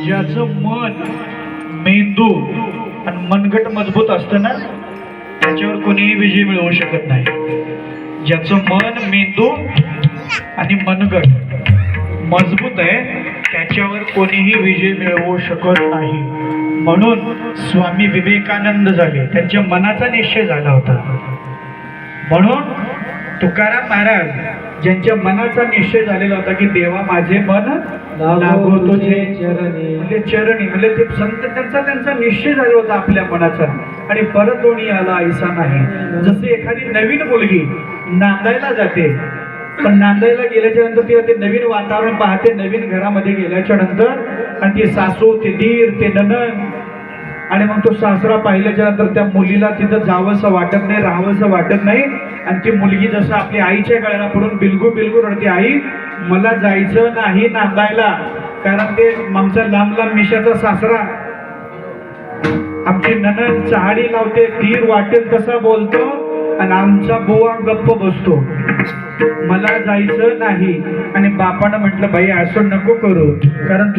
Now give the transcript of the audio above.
ज्याचं मन, मेंदू आणि मनगट मजबूत असतं ना, त्याच्यावर कोणीही विजय मिळवू शकत नाही. ज्याचं मन, मेंदू आणि मनगट मजबूत आहे त्याच्यावर कोणीही विजय मिळवू शकत नाही. म्हणून स्वामी विवेकानंद झाले, त्यांच्या मनाचा निश्चय झाला होता. म्हणून तुकाराम महाराज ज्यांच्या मनाचा निश्चय झालेला होता की देवा माझे मन लागो तुझे चरणी, म्हणजे चरणी म्हणजे ते संत त्यांचा निश्चय झाला होता आपल्या मनाचा. आणि परत कोणी आला ऐसा नाही. जसे एखादी नवीन मुलगी नांदायला जाते, पण नांदायला गेल्याच्या नंतर ती ते नवीन वातावरण पाहते, नवीन घरामध्ये गेल्याच्या नंतर, आणि ती सासू, ते दीर, ते नणंद, आणि मग तो सासरा पाहिल्याच्या नंतर त्या मुलीला तिथं जावंसं वाटत नाही, राहावंसं वाटत नाही. आणि ती मुलगी जसं आपली आईच्या गळ्याला पडून बिलगू बिलगू रडते, आई मला जायचं नाही नांदायला, कारण ते आमचा लांब लांब मिशाचा सासरा, आमची नणंद चहाडी लावते, दीर वाटेल तसा बोलतो, आणि आमचा बुवा गप्प बसतो, मला जायचं नाही. आणि बापानं म्हटलं बाई असं नको करू, कारण